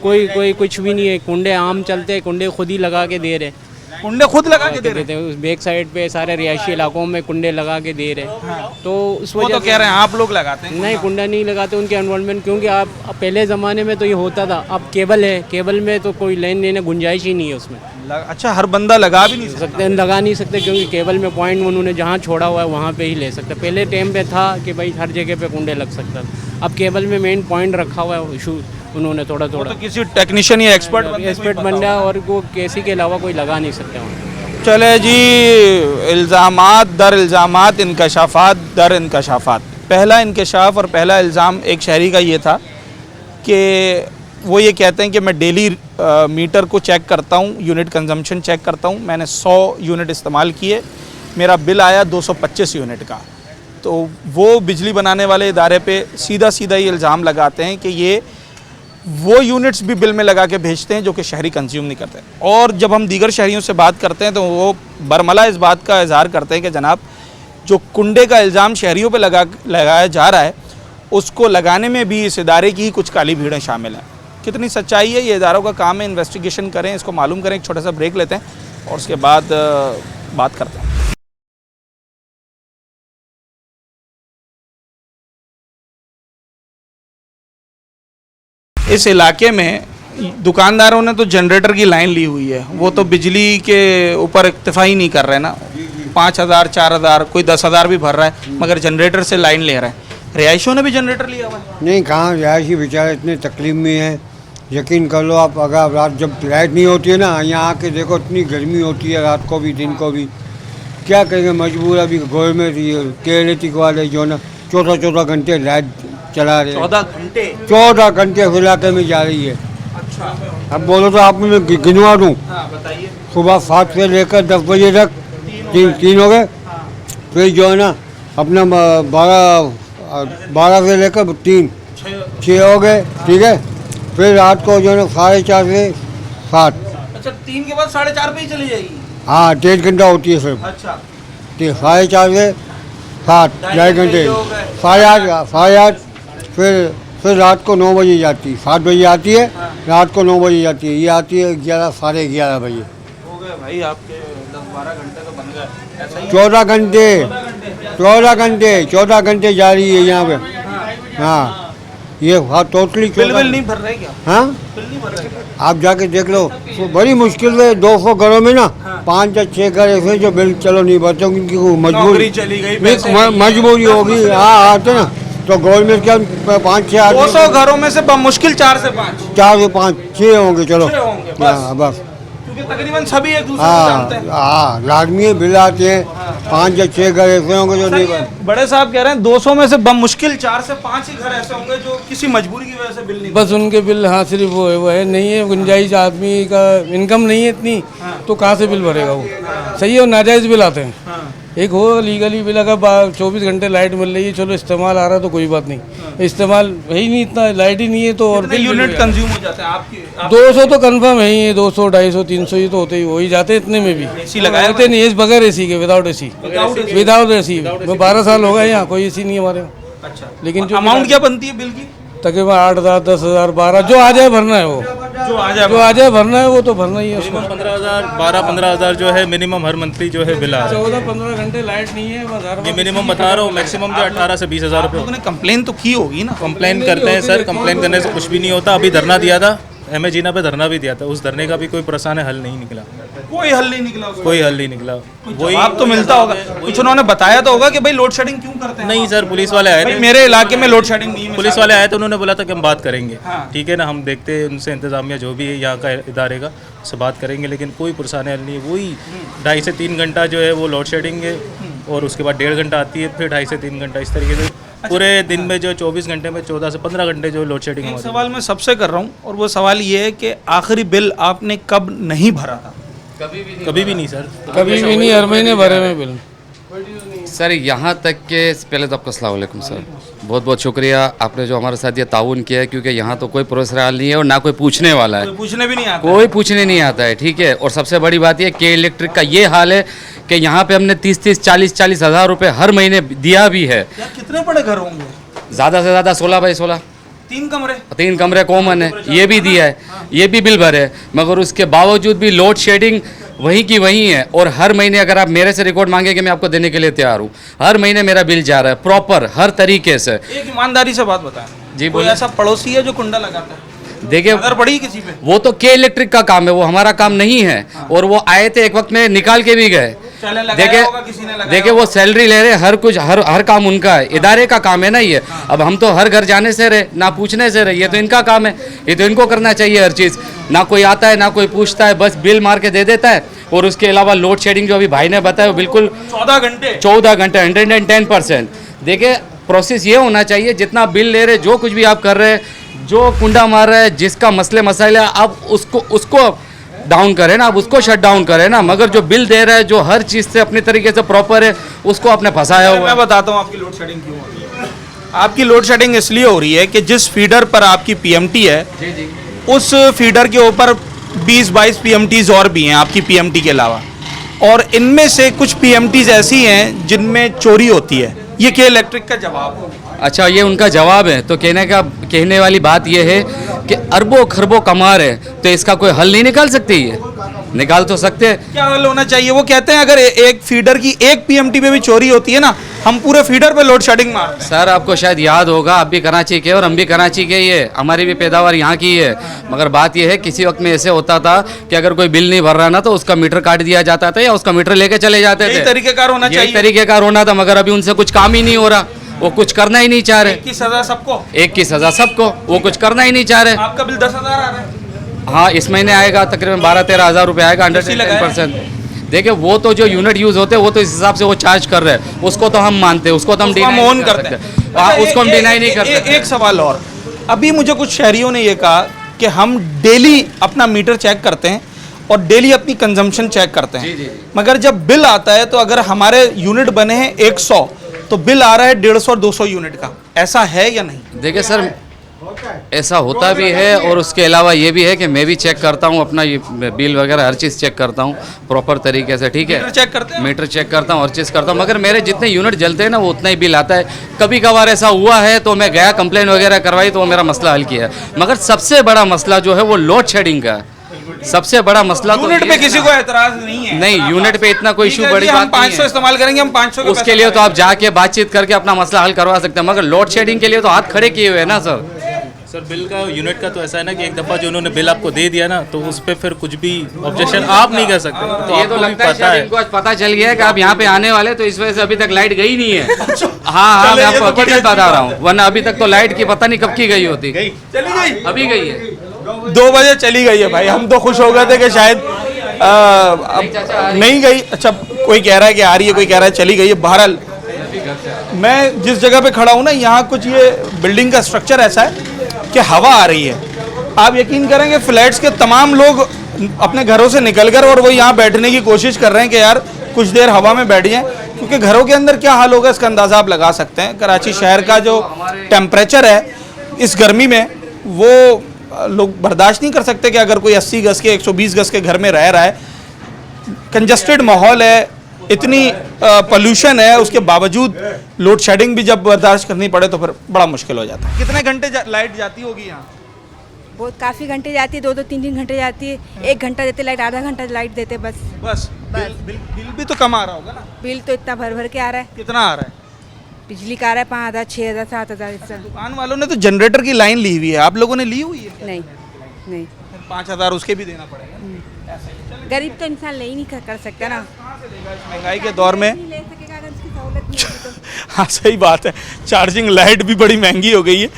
कोई कुछ भी नहीं है। कुंडे आम चलते हैं, कुंडे खुद ही लगा के दे रहे, कुंडे खुद लगा के दे रहे हैं। उस बैक साइड पे सारे रिहायशी इलाकों में कुंडे लगा के दे रहे हैं। तो उस वजह तो कह रहे हैं आप लोग लगाते हैं? नहीं, कुंडा नहीं लगाते, उनके एनवायरनमेंट, क्योंकि आप पहले ज़माने में तो ये होता था, अब केबल है, केबल में तो कोई लाइन लेने गुंजाइश ही नहीं है उसमें। अच्छा, हर बंदा लगा भी नहीं सकते? लगा नहीं सकते, क्योंकि केबल में पॉइंट उन्होंने जहाँ छोड़ा हुआ है वहाँ पे ही ले सकते। पहले टाइम पे था कि भाई हर जगह पे कुंडे लग सकता था, अब केबल में मेन पॉइंट रखा हुआ है, इशू उन्होंने थोड़ा तो किसी टेक्नीशियन या एक्सपर्ट बन गया, और वो केसी के अलावा कोई लगा नहीं सकते वहाँ। चले जी, इल्ज़ामात दर इल्ज़ामात, इंकशाफात दर इंकशाफात। पहला इंकशाफ और पहला इल्ज़ाम एक शहरी का ये था कि वो ये कहते हैं कि मैं डेली मीटर को चेक करता हूँ, यूनिट कंजम्पशन चेक करता हूँ, मैंने 100 यूनिट इस्तेमाल किए, मेरा बिल आया 225 यूनिट का। तो वो बिजली बनाने वाले इदारे पे सीधा ये इल्ज़ाम लगाते हैं कि ये वो यूनिट्स भी बिल में लगा के भेजते हैं जो कि शहरी कंज्यूम नहीं करते। और जब हम दीगर शहरियों से बात करते हैं तो वो बरमला इस बात का इजहार करते हैं कि जनाब, जो कुंडे का इल्ज़ाम शहरियों पे लगाया जा रहा है, उसको लगाने में भी इस इदारे की ही कुछ काली भीड़ें शामिल हैं। कितनी सच्चाई है, ये इदारों का काम है, इन्वेस्टिगेशन करें, इसको मालूम करें। एक छोटा सा ब्रेक लेते हैं और उसके बाद बात करते हैं। इस इलाके में दुकानदारों ने तो जनरेटर की लाइन ली हुई है, वो तो बिजली के ऊपर इक्तफा ही नहीं कर रहे ना। 5,000 4,000 कोई 10,000 भी भर रहा है, मगर जनरेटर से लाइन ले रहा है। रिहायशियों ने भी जनरेटर लिया हुआ है? नहीं, कहाँ रिहायशी बेचारे इतने तकलीफ में है, यकीन कर लो आप। अगर रात जब लाइट नहीं होती है ना, यहाँ आके देखो इतनी गर्मी होती है, रात को भी दिन को भी, क्या करेंगे, मजबूर। अभी गोल में केरेटिक वाले जो ना 14 घंटे लाइट चला रहे, 14 घंटे इलाके में जा रही है। अच्छा, अब बोलो तो आप मैं गिनवा दूँ। बताइए। सुबह 7 से लेकर 10 बजे तक 3 हो गए, फिर जो है ना अपना 12 से लेकर 6 हो गए, ठीक है। फिर रात को जो है ना 4:30 से 7। अच्छा, 3 के बाद 4:30 पे ही चली जाएगी? हाँ, 1.5 घंटा होती है सिर्फ। अच्छा, ठीक, 4:30 से 7, 2.5 घंटे, 8:30 फिर रात को 9 बजे जाती है, 7 बजे आती है, रात को 9 बजे जाती है, ये आती है 11 साढ़े 11 बजे। हो गए भाई आपके 10-12 घंटे तो बन गए, ऐसा ही 14 घंटे जा रही है यहाँ पे। हाँ ये टोटली बिल नहीं भर रहे क्या? हाँ बिल नहीं भर रहे क्या? आप जाके देख लो, तो बड़ी मुश्किल है 200 घरों में ना 5 या 6 घर ऐसे जो बिल चलो नहीं भरते, उनकी नौकरी चली गई, पैसे मजबूरी होगी। हाँ आते ना तो गवर्नमेंट क्या 5-6 आदमी 200 घरों में से मुश्किल 4 से 5 4 से 5 6 होंगे, चलो 6 होंगे बस। हाँ बस। क्योंकि तकरीबन सभी एक दूसरे को जानते हैं। हाँ लाजमी बिल आते हैं, 5 या 6 घर ऐसे होंगे जो नहीं भरते। बड़े साहब कह रहे हैं 200 में से मुश्किल 4 से 5 ही घर ऐसे होंगे जो किसी मजबूरी की वजह से बिल नहीं बस उनके बिल। हाँ सिर्फ वो है नहीं है गुंजाइश, आदमी का इनकम नहीं है इतनी, तो कहाँ से बिल भरेगा वो। सही है, वो नाजायज़ बिल आते हैं। एक हो लीगली बिल, अगर 24 घंटे लाइट मिल रही है, चलो इस्तेमाल आ रहा है तो कोई बात नहीं, इस्तेमाल है ही नहीं, इतना लाइट ही नहीं है तो और बिल यूनिट कंज्यूम हो जाते हैं आपके? 200 तो कंफर्म है ही, 200 250 300 ही तो होते ही हो ही जाते हैं। इतने में भी एसी लगाए होते नहीं, बगैर एसी के, विदाउट एसी। विदाउट एसी 12 साल हो गए यहाँ, कोई एसी नहीं है हमारे यहाँ। अच्छा, लेकिन जो अमाउंट क्या बनती है बिल की? तकरीबन 8,000 10,000 12 जो आ जाए भरना है, वो जो आ जाए भरना है वो तो भरना ही है उसको। 15,000 12-15,000 जो है मिनिमम हर मंथली जो है बिल आ रहा है। 14-15 घंटे लाइट नहीं है बस, ये मिनिमम बता रहा हूँ, मैक्सिमम जो 18 से 20,000 रुपये। लोगों ने कंप्लेन तो की होगी ना? कंप्लेन करते हैं सर, कंप्लेन करने से कुछ भी नहीं होता। अभी धरना दिया था, जीना पे धरना भी दिया था, उस धरने का भी कोई परेशान हल नहीं निकला, कोई हल नहीं निकला, कोई हल नहीं निकला। वही आप तो मिलता होगा, कुछ उन्होंने बताया तो होगा कि भाई लोड शेडिंग क्यों करते हैं? नहीं सर, पुलिस वाले आए थे, मेरे इलाके में लोड शेडिंग नहीं है। पुलिस वाले आए थे, उन्होंने बोला था कि हम बात करेंगे। हाँ। ठीक है ना, हम देखते हैं उनसे, इंतजामिया जो भी है यहाँ का इदारे का, उससे बात करेंगे, लेकिन कोई परेशानी हल नहीं है। वही 2.5 से 3 घंटा जो है वो लोड शेडिंग है, और उसके बाद 1.5 घंटा आती है, फिर 2.5 से 3 घंटा, इस तरीके से पूरे दिन में जो 24 घंटे में 14 से 15 घंटे जो लोड शेडिंग एक सवाल मैं सबसे कर रहा हूँ, और वो सवाल ये है कि आखिरी बिल आपने कब नहीं भरा था? कभी भी नहीं सर, कभी भी नहीं, हर महीने भरे में बिल। सर यहाँ तक के पहले तो आपका अस्सलाम वालेकुम सर, बहुत बहुत शुक्रिया आपने जो हमारे साथ ये ताउन किया है, क्योंकि यहाँ तो कोई प्रोसेसर हाल नहीं है और ना कोई पूछने वाला है, पूछने भी नहीं आता, कोई पूछने नहीं आता है। ठीक है, और सबसे बड़ी बात ये के इलेक्ट्रिक का ये हाल है कि यहाँ पे हमने 30-30 40-40 हज़ार रुपये हर महीने दिया भी है। कितने बड़े घर होंगे? ज़्यादा से ज़्यादा 16 बाई 16, 3 कमरे कॉमन है, ये भी दिया है, ये भी बिल भरे, मगर उसके बावजूद भी लोड शेडिंग वहीं की वहीं है। और हर महीने अगर आप मेरे से रिकॉर्ड मांगेंगे, मैं आपको देने के लिए तैयार हूँ। हर महीने मेरा बिल जा रहा है प्रॉपर, हर तरीके से। एक ईमानदारी से बात बताएं जी, कोई ऐसा पड़ोसी है जो कुंडा लगाता है? देखिए नजर पड़ी किसी पे? वो तो के इलेक्ट्रिक का काम है, वो हमारा काम नहीं है। और वो आए थे एक वक्त में, निकाल के भी गए। देखिए वो सैलरी ले रहे, हर कुछ हर काम उनका है, इदारे का काम है ना ये। अब हम तो हर घर जाने से रहे, ना पूछने से रहे, ये तो इनका काम है, ये तो इनको करना चाहिए हर चीज़। ना कोई आता है, ना कोई पूछता है, बस बिल मार के दे देता है। और उसके अलावा लोड शेडिंग जो अभी भाई ने बताया, वो बिल्कुल 14 घंटे 110%। देखिए प्रोसेस ये होना चाहिए, जितना बिल ले रहे, जो कुछ भी आप कर रहे हैं, जो कुंडा मार रहा है, जिसका मसले मसाइल है, आप उसको डाउन करें ना, आप उसको शट डाउन करें ना। मगर जो बिल दे रहा है, जो हर चीज़ से अपनी तरीके से प्रॉपर है, उसको आपने फंसाया हुआ। मैं बताता हूँ आपकी लोड शेडिंग क्यों हो रही है। आपकी लोड शेडिंग इसलिए हो रही है कि जिस फीडर पर आपकी पीएमटी है, उस फीडर के ऊपर 20-22 पीएमटीज और भी हैं आपकी पीएमटी के अलावा, और इनमें से कुछ पीएमटीज ऐसी हैं जिनमें चोरी होती है। ये के इलेक्ट्रिक का जवाब है। अच्छा, ये उनका जवाब है। तो कहने वाली बात ये है कि अरबों खरबों कमा रहे, तो इसका कोई हल नहीं निकाल सकती? ये निकाल तो सकते हैं। क्या हल होना चाहिए? वो कहते हैं अगर एक फीडर की एक पीएमटी पे भी चोरी होती है ना, हम पूरे फीडर पे लोड शेडिंग मारते हैं। सर आपको शायद याद होगा, आप भी कराची के और हम भी कराची के, ये हमारी भी पैदावार यहाँ की है। मगर बात यह है, किसी वक्त में ऐसे होता था कि अगर कोई बिल नहीं भर रहा ना, तो उसका मीटर काट दिया जाता था या उसका मीटर लेके चले जाते थे। तरीकेकार होना चाहिए, तरीकेकार होना था। मगर अभी उनसे कुछ काम ही नहीं हो रहा, वो कुछ करना ही नहीं चाह रहे। एक की सजा सबको, एक की सजा सबको, वो कुछ करना ही नहीं चाह रहे। आपका बिल 10,000 आ रहा है। हाँ, इस महीने आएगा तकरीबन 12-13 हज़ार रुपये आएगा, 110%। देखिए वो तो जो यूनिट यूज़ होते हैं, वो तो इस हिसाब से वो चार्ज कर रहे हैं, उसको तो हम मानते हैं, उसको तो हम डिनाई करते हैं, उसको हम डिनाई नहीं करते। एक सवाल और, अभी मुझे कुछ शहरियों ने ये कहा कि हम डेली अपना मीटर चेक करते हैं और डेली अपनी कंजम्पशन चेक करते हैं, मगर जब बिल आता है तो अगर हमारे यूनिट बने हैं 100, तो बिल आ रहा है 150 और 200 यूनिट का। ऐसा है या नहीं? देखिए सर, ऐसा होता भी है और उसके अलावा ये भी है कि मैं भी चेक करता हूँ अपना ये बिल वगैरह हर चीज़ चेक करता हूँ प्रॉपर तरीके से, ठीक है। मीटर चेक करते हैं? मीटर चेक करता हूँ, हर चीज़ करता हूँ, मगर मेरे जितने यूनिट जलते हैं ना वो उतना ही बिल आता है। कभी कभार ऐसा हुआ है तो मैं गया, कंप्लेन वगैरह करवाई तो वो मेरा मसला हल किया। मगर सबसे बड़ा मसला जो है वो लोड शेडिंग का है। सबसे बड़ा मसला तो यूनिट पे किसी को एतराज नहीं है? नहीं, यूनिट पे इतना कोई इशू बड़ी हम बात नहीं 500 है। इस्तेमाल करेंगे, हम 500 का उसके लिए तो आप जाके बातचीत करके अपना मसला हल करवा सकते हैं, मगर लोड शेडिंग के लिए तो हाथ खड़े किए हुए हैं ना सर। सर बिल का यूनिट का तो ऐसा है ना कि एक दफ़ा जो उन्होंने बिल आपको दे दिया ना तो उस पर फिर कुछ भी ऑब्जेक्शन आप नहीं कर सकते। तो ये तो लगता है शायद इनको आज पता चल गया है कि आप यहाँ पे आने वाले, तो इस वजह से अभी तक लाइट गई नहीं है। हाँ, मैं आपको हकीकत बता रहा हूँ, वरना अभी तक तो लाइट की पता नहीं कब की गई होती। चली गई, अभी गई है, 2 बजे चली गई है भाई। हम तो खुश हो गए थे कि शायद अब नहीं गई। अच्छा, कोई कह रहा है कि आ रही है, कोई कह रहा है चली गई है। बहरहाल मैं जिस जगह पे खड़ा हूँ ना, यहाँ कुछ ये बिल्डिंग का स्ट्रक्चर ऐसा है कि हवा आ रही है। आप यकीन करेंगे फ्लैट्स के तमाम लोग अपने घरों से निकलकर और वो यहाँ बैठने की कोशिश कर रहे हैं कि यार कुछ देर हवा में बैठ जाएं, क्योंकि घरों के अंदर क्या हाल होगा इसका अंदाज़ा आप लगा सकते हैं। कराची शहर का जो टेम्परेचर है इस गर्मी में, वो लोग बर्दाश्त नहीं कर सकते कि अगर कोई 80 गज के 120 गज के घर में रह रहा है, कंजस्टेड माहौल है, इतनी पोल्यूशन है, उसके बावजूद लोड शेडिंग भी जब बर्दाश्त करनी पड़े तो फिर बड़ा मुश्किल हो जाता है। कितने घंटे लाइट जाती होगी यहाँ? बहुत काफ़ी घंटे जाती है, 2-2 3-3 घंटे जाती है। 1 घंटा देते लाइट, आधा घंटा लाइट देते बस। बिल भी तो कम आ रहा होगा ना? बिल तो इतना भर भर के आ रहा है। कितना आ रहा है? बिजली का आ रहा है 5,000 6,000 7,000 इतना। दुकान वालों ने तो जनरेटर की लाइन ली हुई है, आप लोगों ने ली हुई है? नहीं 5,000 उसके भी देना पड़ेगा। गरीब तो इंसान ले ही नहीं कर सकता ना, महंगाई के दौर में। ले सकेगा अगर उसकी सहूलत नहीं होगी तो। हाँ सही बात है, चार्जिंग लाइट भी बड़ी महंगी हो गई है।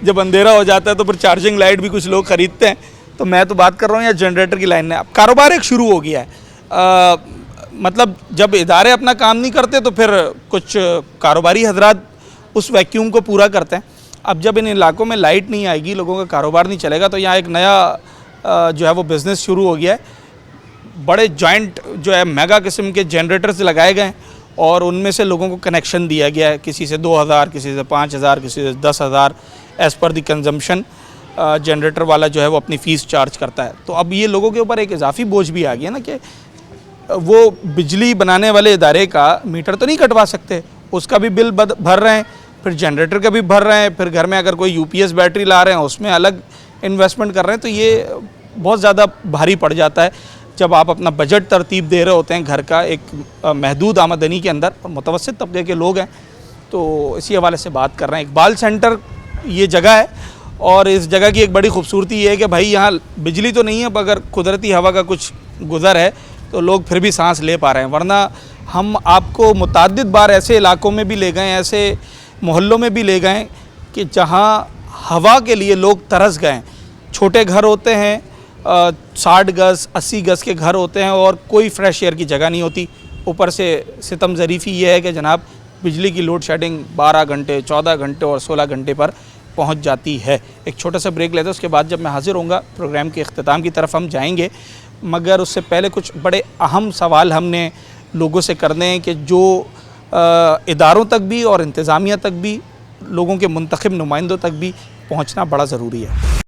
जब अंधेरा हो जाता है तो फिर चार्जिंग लाइट भी कुछ लोग खरीदते हैं। तो मैं तो बात कर रहा हूँ या जनरेटर की लाइन में। अब कारोबार एक शुरू हो गया है, मतलब जब इदारे अपना काम नहीं करते तो फिर कुछ कारोबारी हजरात उस वैक्यूम को पूरा करते हैं। अब जब इन इलाकों में लाइट नहीं आएगी, लोगों का कारोबार नहीं चलेगा, तो यहाँ एक नया जो है वो बिज़नेस शुरू हो गया है। बड़े जॉइंट जो है मेगा किस्म के जनरेटर्स लगाए गए हैं और उनमें से लोगों को कनेक्शन दिया गया है, किसी से 2,000, किसी से 5,000, किसी से 10,000, एज़ पर दी कंजम्पशन। जनरेटर वाला जो है वो अपनी फ़ीस चार्ज करता है। तो अब ये लोगों के ऊपर एक इजाफी बोझ भी आ गया ना कि वो बिजली बनाने वाले इदारे का मीटर तो नहीं कटवा सकते, उसका भी बिल भर रहे हैं, फिर जनरेटर का भी भर रहे हैं, फिर घर में अगर कोई UPS बैटरी ला रहे हैं उसमें अलग इन्वेस्टमेंट कर रहे हैं। तो ये बहुत ज़्यादा भारी पड़ जाता है जब आप अपना बजट तरतीब दे रहे होते हैं घर का एक महदूद आमदनी के अंदर, और मुतवस्सित तबके के लोग हैं। तो इसी हवाले से बात कर रहे हैं। इकबाल सेंटर ये जगह है और इस जगह की एक बड़ी खूबसूरती ये है कि भाई यहाँ बिजली तो नहीं है, मगर कुदरती हवा का कुछ गुज़र है तो लोग फिर भी सांस ले पा रहे हैं। वरना हम आपको मुतअद्दिद बार ऐसे इलाकों में भी ले गए, ऐसे मोहल्लों में भी ले गए कि जहाँ हवा के लिए लोग तरस गए। छोटे घर होते हैं, 60 गज़ 80 गज़ के घर होते हैं और कोई फ्रेश एयर की जगह नहीं होती। ऊपर से सितम ज़रीफ़ी ये है कि जनाब बिजली की लोड शेडिंग 12 घंटे 14 घंटे और 16 घंटे पर पहुंच जाती है। एक छोटा सा ब्रेक लेते हैं, उसके बाद जब मैं हाज़िर होऊंगा प्रोग्राम के अख्तिताम की तरफ हम जाएंगे, मगर उससे पहले कुछ बड़े अहम सवाल हमने लोगों से करने हैं कि जो इदारों तक भी और इंतज़ामिया तक भी, लोगों के मुंतखब नुमाइंदों तक भी पहुँचना बड़ा ज़रूरी है।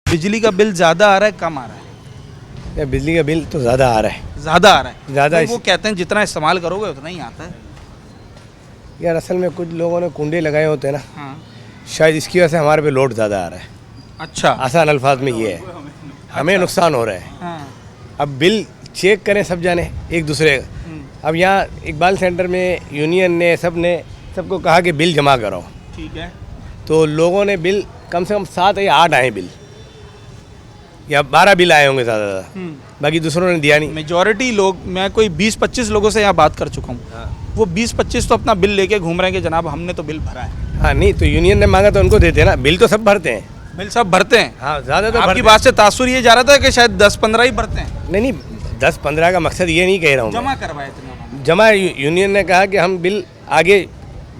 बिजली का बिल ज़्यादा आ रहा है कम आ रहा है? बिजली का बिल तो ज़्यादा आ रहा है। ज़्यादा आ रहा है? ज़्यादा तो वो कहते हैं जितना इस्तेमाल करोगे उतना ही आता है। यार असल में कुछ लोगों ने कुंडे लगाए होते हैं ना, हाँ। शायद इसकी वजह से हमारे पे लोड ज़्यादा आ रहा है। अच्छा, आसान अल्फाज में ये है, हमें नुकसान हो रहा है। हाँ। अब बिल चेक करें सब जाने एक दूसरे का। अब यहाँ इकबाल सेंटर में यूनियन ने सबको कहा कि बिल जमा कराओ। ठीक है। तो लोगों ने बिल कम से कम 7 या 8 आए बिल, या 12 बिल आए होंगे ज़्यादा, बाकी दूसरों ने दिया नहीं। मेजॉरिटी लोग, मैं कोई 20-25 लोगों से यहाँ बात कर चुका हूँ, वो 20-25 तो अपना बिल लेके घूम रहे हैं कि जनाब हमने तो बिल भरा है। हाँ नहीं, तो यूनियन ने मांगा तो उनको देते हैं ना, बिल तो सब भरते हैं। बिल सब भरते हैं? हाँ ज़्यादा तो आपकी बात से तासुर ये जा रहा था कि शायद 10-15 ही भरते हैं। नहीं 10-15 का मकसद ये नहीं कह रहा हूँ, जमा करवाए थे। जमा यूनियन ने कहा कि हम बिल आगे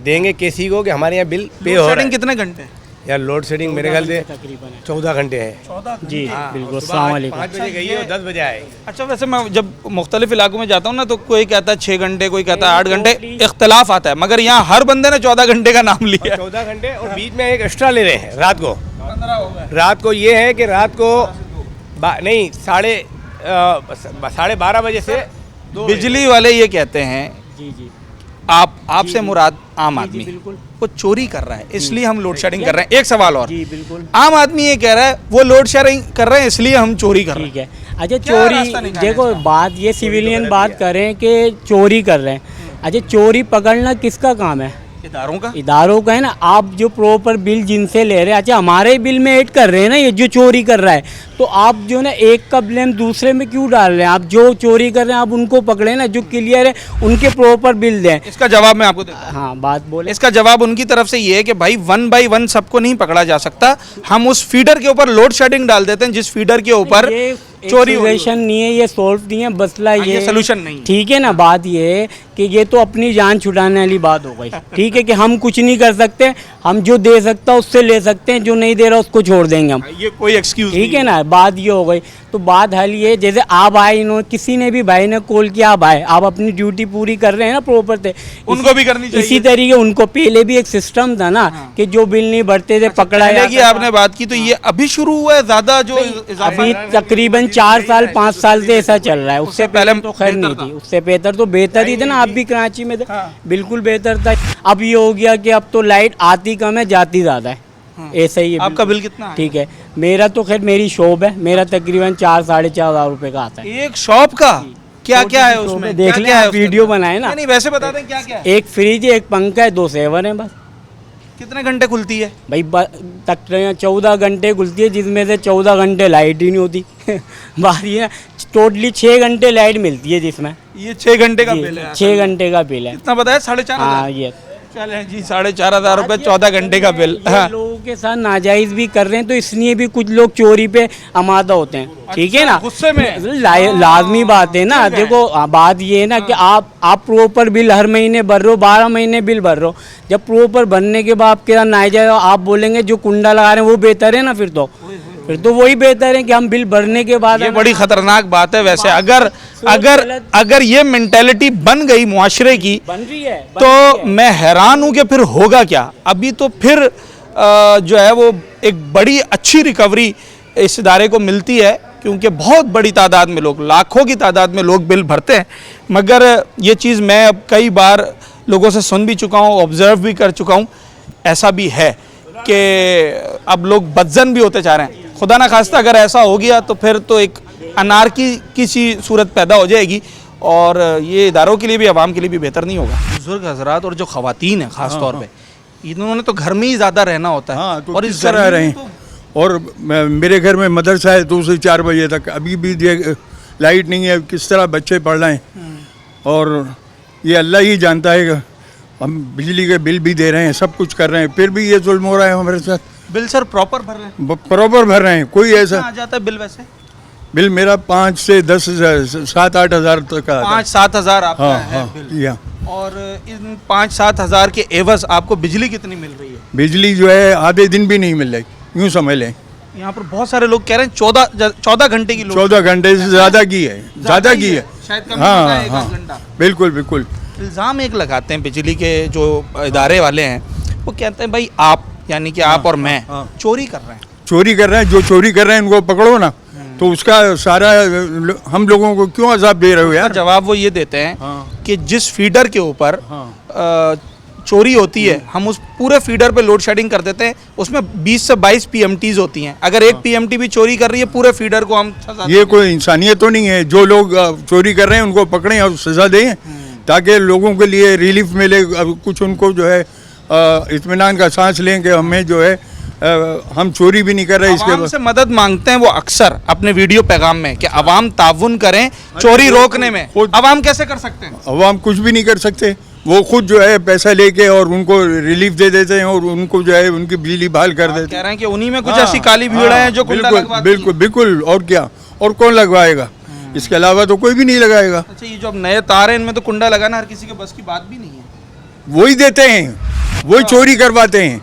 देंगे केसी को कि हमारे यहाँ बिल पे हो रहा है। कितने घंटे? यार लोड शेडिंग मेरे ख्याल से तकरीबन 14 घंटे है। 14 जी हाँ, बिल्कुल। सुबह अस्सलाम वालेकुम। 5 बजे गई है और 10 बजे आए। अच्छा, वैसे मैं जब मुख्तलिफ इलाकों में जाता हूँ ना तो कोई कहता है 6 घंटे, कोई कहता है 8 घंटे, इख्तलाफ आता है, मगर यहाँ हर बंदे ने 14 घंटे का नाम लिया है। 14 घंटे और बीच में एक एक्स्ट्रा ले रहे हैं रात को। रात को ये है कि रात को नहीं 12:30 बजे से 2 बिजली वाले ये कहते हैं, जी जी आपसे मुराद आम आदमी, वो चोरी कर रहा है इसलिए हम लोड शेडिंग कर रहे हैं। एक सवाल और, जी बिल्कुल। आम आदमी ये कह रहा है वो लोड शेडिंग कर रहे हैं इसलिए हम चोरी कर रहे हैं। ठीक है। अच्छा, चोरी देखो बात ये सिविलियन बात करें कि चोरी कर रहे हैं। अच्छा, चोरी पकड़ना किसका काम है? इदारों का है ना। आप जो प्रॉपर बिल जिनसे ले रहे हैं, अच्छा हमारे बिल में ऐड कर रहे हैं ना ये जो चोरी कर रहा है, तो आप जो ना एक का ब्लेम दूसरे में क्यों डाल रहे हैं? आप जो चोरी कर रहे हैं आप उनको पकड़े ना, जो क्लियर है उनके प्रॉपर बिल दें। इसका जवाब मैं आपको देता हूं। हाँ बात बोले। इसका जवाब उनकी तरफ से ये है कि भाई 1 बाई 1 सबको नहीं पकड़ा जा सकता, हम उस फीडर के ऊपर लोड शेडिंग डाल देते हैं जिस फीडर के ऊपर चोरी सोल्यूशन नहीं है, ये सॉल्व नहीं है, मसला ये सोल्यूशन नहीं। ठीक है ना। बात ये है कि ये तो अपनी जान छुड़ाने वाली बात हो गई। ठीक है कि हम कुछ नहीं कर सकते, हम जो दे सकता उससे ले सकते हैं, जो नहीं दे रहा उसको छोड़ देंगे हम। ये कोई एक्सक्यूज ठीक है ना। बात ये हो गई। तो बात हल ये, जैसे आप आए, इन्होंने किसी ने भी भाई ने कॉल किया, आप आए, आप अपनी ड्यूटी पूरी कर रहे हैं ना प्रॉपर थे, उनको भी करनी चाहिए। इसी तरीके उनको पहले भी एक सिस्टम था ना कि जो बिल नहीं भरते थे पकड़ा जाता की आपने बात की, तो ये अभी शुरू हुआ है ज्यादा जो अभी तकरीबन 4 साल 5 साल से ऐसा चल रहा है। उससे पहले तो खैर नहीं थी, उससे बेहतर तो बेहतर ही था ना। आप भी कराची में थे, बिल्कुल बेहतर था। अब ये हो गया कि अब तो लाइट आती कम है जाती ज़्यादा है, ऐसा ही है। आपका बिल कितना है? ठीक है, मेरा तो खैर मेरी शॉप है, मेरा तकरीबन 4-4.5 हज़ार रुपए का आता है। एक शॉप का क्या क्या है उसमें? देख लें, वीडियो बनाए ना। नहीं वैसे बता दें क्या क्या है। एक फ्रिज है, एक पंखा है, 2 सेवर है बस। कितने घंटे खुलती है भाई? तकरीबन 14 घंटे खुलती है, जिसमें से 14 घंटे लाइट ही नहीं होती। बात ये ना, टोटली 6 घंटे लाइट मिलती है जिसमें। ये 6 घंटे का बिल है? 6 घंटे का बिल है। कितना बताया? 4,500। हाँ ये चले जी, 4,500 रुपए 14 घंटे का बिल। हाँ। लोगों के साथ नाजायज भी कर रहे हैं, तो इसलिए भी कुछ लोग चोरी पे आमादा होते हैं। ठीक है ना, गुस्से में लाजमी बात है ना। देखो बात ये है ना कि आप प्रॉपर बिल हर महीने भर रहे हो, 12 महीने बिल भर रहे हो। जब प्रॉपर भरने के बाद आपके साथ नाजायज आप बोलेंगे जो कुंडा लगा रहे हैं वो बेहतर है ना, फिर तो वही बेहतर है कि हम बिल भरने के बाद। ये बड़ी खतरनाक बात है वैसे। अगर ये मेंटेलिटी बन गई मुआशरे की, बन रही है, तो मैं हैरान हूँ कि फिर होगा क्या। अभी तो फिर जो है वो एक बड़ी अच्छी रिकवरी इस इदारे को मिलती है, क्योंकि बहुत बड़ी तादाद में लोग, लाखों की तादाद में लोग बिल भरते हैं। मगर ये चीज़ मैं अब कई बार लोगों से सुन भी चुका हूँ, ऑब्जर्व भी कर चुका हूँ, ऐसा भी है कि अब लोग बदजन भी होते जा रहे हैं। खुदा ना खास्ता अगर ऐसा हो गया तो फिर तो एक अनारकी की सी सूरत पैदा हो जाएगी, और ये इदारों के लिए भी, आवाम के लिए भी बेहतर नहीं होगा। बुजुर्ग हजरात और जो ख़वातीन हैं ख़ास तौर पे, इन्होंने तो घर में ही ज़्यादा रहना होता है। हाँ, तो और इस तरह रहे हैं। और मेरे घर में मदरसा है 2 से 4 बजे तक, अभी भी लाइट नहीं है, किस तरह बच्चे पढ़ रहे हैं। और ये अल्लाह ही जानता है, हम बिजली के बिल भी दे रहे हैं, सब कुछ कर रहे हैं, फिर भी ये जुल्म हो रहा है हमारे साथ। बिल सर प्रॉपर भर रहे हैं? प्रॉपर भर रहे हैं, कोई ऐसा आ जाता है बिल? वैसे बिल मेरा 5 से 10 हज़ार 7-8 हज़ार तक का। 5-7 हज़ार आपका है बिल। और इन 5-7 हज़ार के एवज आपको बिजली कितनी मिल रही है? बिजली जो है आधे दिन भी नहीं मिल रही, यूँ समझ लें। यहाँ पर बहुत सारे लोग कह रहे हैं 14 घंटे की। 14 घंटे से ज़्यादा की है, ज़्यादा की है। हाँ, बिल्कुल बिल्कुल। इल्ज़ाम एक लगाते हैं बिजली के जो इदारे वाले हैं, वो कहते हैं भाई आप, यानी कि आप और मैं चोरी कर रहे हैं। चोरी कर रहे हैं, जो चोरी कर रहे हैं उनको पकड़ो ना, तो उसका सारा हम लोगों को क्यों अजाब दे रहे हो यार? जवाब वो ये देते हैं कि जिस फीडर के ऊपर चोरी होती है, हम उस पूरे फीडर पे लोड शेडिंग कर देते हैं, उसमें 20 से 22 पीएमटीज होती हैं। अगर एक पीएमटी भी चोरी कर रही है, पूरे फीडर को हम ये कोई इंसानियत तो नहीं है? जो लोग चोरी कर रहे हैं उनको पकड़ें और सजा दें, ताकि लोगों के लिए रिलीफ मिले, कुछ उनको जो है इत्मीनान का सांस लें कि हमें जो है हम चोरी भी नहीं कर रहे। इसके बाद से मदद मांगते हैं वो अक्सर अपने वीडियो पैगाम में कि अवाम ताउन करें चोरी रोकने में। अवाम कैसे कर सकते हैं? अवाम कुछ भी नहीं कर सकते, वो खुद जो है पैसा लेके और उनको रिलीफ दे देते हैं और उनको जो है उनकी बिजली बहाल कर देते हैं। कह रहे हैं कि उन्हीं में कुछ ऐसी काली भीड़ है जो कुंडा लगवाती है। बिल्कुल बिल्कुल। और क्या, और कौन लगवाएगा? इसके अलावा तो कोई भी नहीं लगाएगा। अच्छा, ये जो अब नए तार हैं इनमें तो कुंडा लगाना हर किसी के बस की बात भी नहीं है। वही देते हैं, वही चोरी करवाते हैं।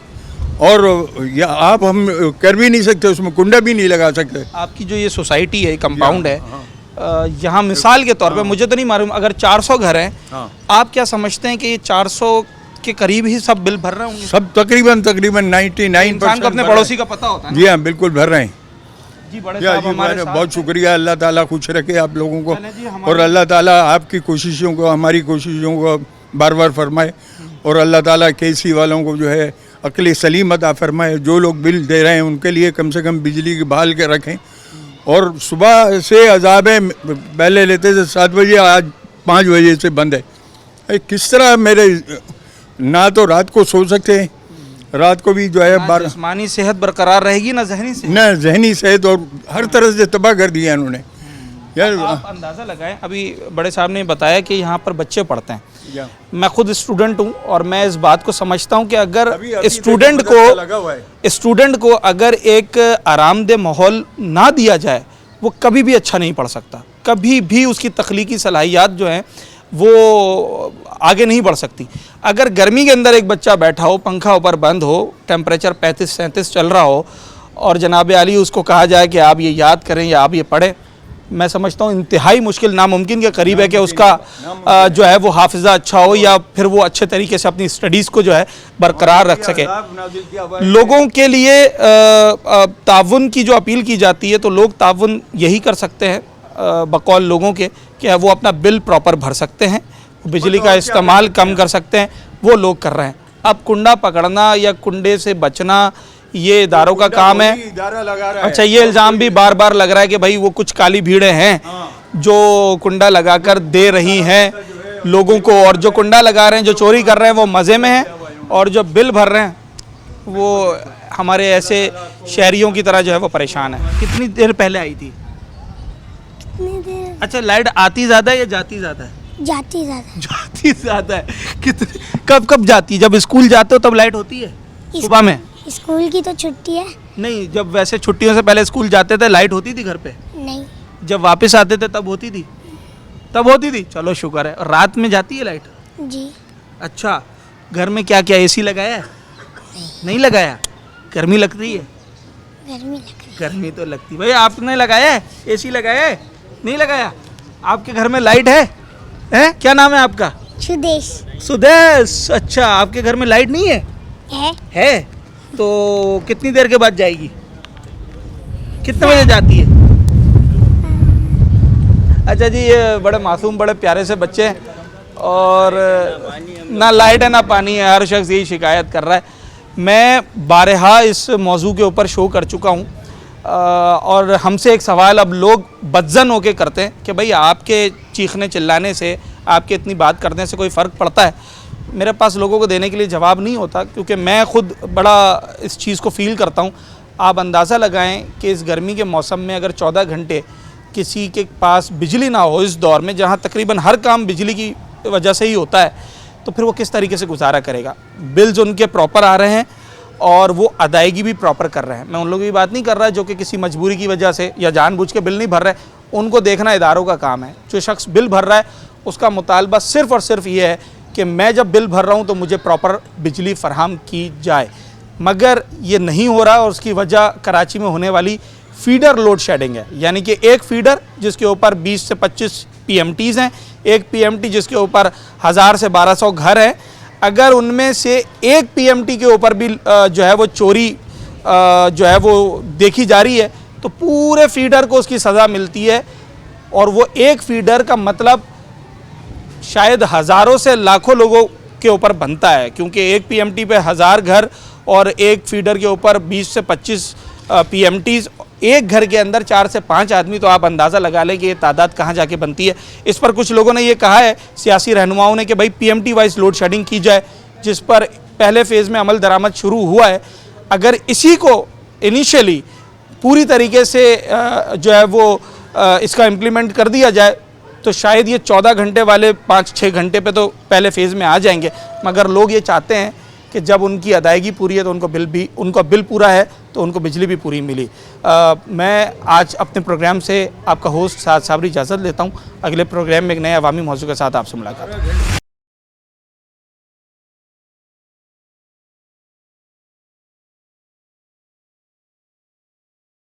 और या आप हम कर भी नहीं सकते, उसमें कुंडा भी नहीं लगा सकते। आपकी जो ये सोसाइटी है, कंपाउंड है, यहाँ मिसाल के तौर पे, मुझे तो नहीं मालूम, अगर 400 घर हैं, आप क्या समझते हैं कि ये 400 के करीब ही सब बिल भर रहे होंगे? सब तकरीबन 99% इंसान को अपने पड़ोसी का पता होता है। जी हाँ, बिल्कुल भर रहे हैं जी। बड़े साहब हमारे साथ बहुत शुक्रिया, अल्लाह ताला खुश रखे आप लोगों को, और अल्लाह ताला आपकी कोशिशों को, हमारी कोशिशों को बार बार फरमाए, और अल्लाह ताला केसी वालों को जो है अक्ल सलीम अता फरमाए। जो लोग बिल दे रहे हैं उनके लिए कम से कम बिजली की बहाल के रखें। और सुबह से अजाब है, पहले लेते थे 7 बजे, आज 5 बजे से बंद है। किस तरह मेरे ना तो रात को सो सकते हैं, रात को भी जो है जिस्मानी सेहत बरकरार रहेगी ना जहनी सेहत, ना जहनी सेहत, और हर तरह से तबाह कर दिया इन्होंने यार। आप अंदाज़ा लगाएं, अभी बड़े साहब ने बताया कि यहाँ पर बच्चे पढ़ते हैं, मैं खुद स्टूडेंट हूँ और मैं इस बात को समझता हूँ कि अगर स्टूडेंट को अगर एक आरामदेह माहौल ना दिया जाए, वो कभी भी अच्छा नहीं पढ़ सकता, कभी भी उसकी तख्लीकी सलाहियत जो है वो आगे नहीं बढ़ सकती। अगर गर्मी के अंदर एक बच्चा बैठा हो, पंखा ऊपर बंद हो, टेम्परेचर 35-37 चल रहा हो, और जनाब आली उसको कहा जाए कि आप ये याद करें या आप ये पढ़ें, मैं समझता हूँ इंतहाई मुश्किल, नामुमकिन के करीब है कि उसका जो है वो हाफिज़ा अच्छा हो, या फिर वो अच्छे तरीके से अपनी स्टडीज़ को जो है बरकरार रख सके। लोगों के लिए ताउन की जो अपील की जाती है, तो लोग ताउन यही कर सकते हैं बकौल लोगों के कि वो अपना बिल प्रॉपर भर सकते हैं, बिजली का इस्तेमाल कम कर सकते हैं, वो लोग कर रहे हैं। अब कुंडा पकड़ना या कुंडे से बचना ये इदारों का काम है। अच्छा, ये इल्ज़ाम भी बार बार लग रहा है कि भाई वो कुछ काली भीड़ें हैं जो कुंडा लगाकर दे रही हैं लोगों को, और जो कुंडा लगा रहे हैं, जो चोरी कर रहे हैं, वो मज़े में हैं, और जो बिल भर रहे हैं वो हमारे ऐसे शहरियों की तरह जो है वो परेशान है। कितनी देर पहले आई थी? अच्छा, लाइट आती ज़्यादा है या जाती ज़्यादा है? जाती ज़्यादा। जाती ज़्यादा है। कितनी, कब कब जाती है? जब स्कूल जाते हो तब लाइट होती है सुबह में? स्कूल की तो छुट्टी है। नहीं, जब वैसे छुट्टियों से पहले स्कूल जाते थे लाइट होती थी घर पे? नहीं। जब वापस आते थे तब होती थी? तब होती थी, चलो शुक्र है। रात में जाती है लाइट? जी। अच्छा, घर में क्या क्या एसी लगाया है? नहीं लगाया? गर्मी लगती है? गर्मी तो लगती भाई। आपने लगाया है एसी? लगाया है? नहीं लगाया? आपके घर में लाइट है? क्या नाम है आपका? सुदेश। सुदेश, अच्छा, आपके घर में लाइट नहीं है? है तो कितनी देर के बाद जाएगी? कितने बजे जाती है? अच्छा जी, ये बड़े मासूम, बड़े प्यारे से बच्चे हैं, और ना लाइट है ना पानी है, हर शख्स यही शिकायत कर रहा है। मैं बारहा इस मौजू के ऊपर शो कर चुका हूँ, और हमसे एक सवाल अब लोग बदजन होके करते हैं कि भाई आपके चीखने चिल्लाने से, आपके इतनी बात करने से कोई फ़र्क पड़ता है? मेरे पास लोगों को देने के लिए जवाब नहीं होता, क्योंकि मैं खुद बड़ा इस चीज़ को फ़ील करता हूँ। आप अंदाज़ा लगाएं कि इस गर्मी के मौसम में अगर 14 घंटे किसी के पास बिजली ना हो, इस दौर में जहाँ तकरीबन हर काम बिजली की वजह से ही होता है, तो फिर वो किस तरीके से गुजारा करेगा? बिल्स उनके प्रॉपर आ रहे हैं और वो अदायगी भी प्रॉपर कर रहे हैं। मैं उन लोगों की बात नहीं कर रहा जो कि किसी मजबूरी की वजह से या जानबूझ के बिल नहीं भर रहे, उनको देखना इदारों का काम है। जो शख्स बिल भर रहा है उसका मुतालबा सिर्फ़ और सिर्फ ये है कि मैं जब बिल भर रहा हूँ तो मुझे प्रॉपर बिजली फराहम की जाए, मगर ये नहीं हो रहा, और उसकी वजह कराची में होने वाली फीडर लोड शेडिंग है। यानी कि एक फीडर जिसके ऊपर 20 से 25 PMTs हैं, एक PMT जिसके ऊपर 1000 से 1200 घर हैं, अगर उनमें से एक PMT के ऊपर भी जो है वो चोरी जो है वो देखी जा रही है, तो पूरे फीडर को उसकी सज़ा मिलती है। और वो एक फीडर का मतलब शायद हज़ारों से लाखों लोगों के ऊपर बनता है, क्योंकि एक PMT पे 1000 घर और एक फीडर के ऊपर 20 से 25 PMTs, एक घर के अंदर 4 से 5 आदमी, तो आप अंदाज़ा लगा लें कि ये तादाद कहाँ जाके बनती है। इस पर कुछ लोगों ने ये कहा है, सियासी रहनुमाओं ने, कि भाई PMT वाइज लोड शेडिंग की जाए, जिस पर पहले फ़ेज़ में अमल दरामद शुरू हुआ है। अगर इसी को इनिशियली पूरी तरीके से जो है वो इसका इम्प्लीमेंट कर दिया जाए, तो शायद ये 14 घंटे वाले 5-6 घंटे पे तो पहले फ़ेज़ में आ जाएंगे। मगर लोग ये चाहते हैं कि जब उनकी अदायगी पूरी है तो उनका बिल पूरा है तो उनको बिजली भी पूरी मिली। मैं आज अपने प्रोग्राम से आपका होस्ट साद साबरी इजाज़त लेता हूँ। अगले प्रोग्राम में एक नए अवामी मौजू के साथ आपसे मुलाकात।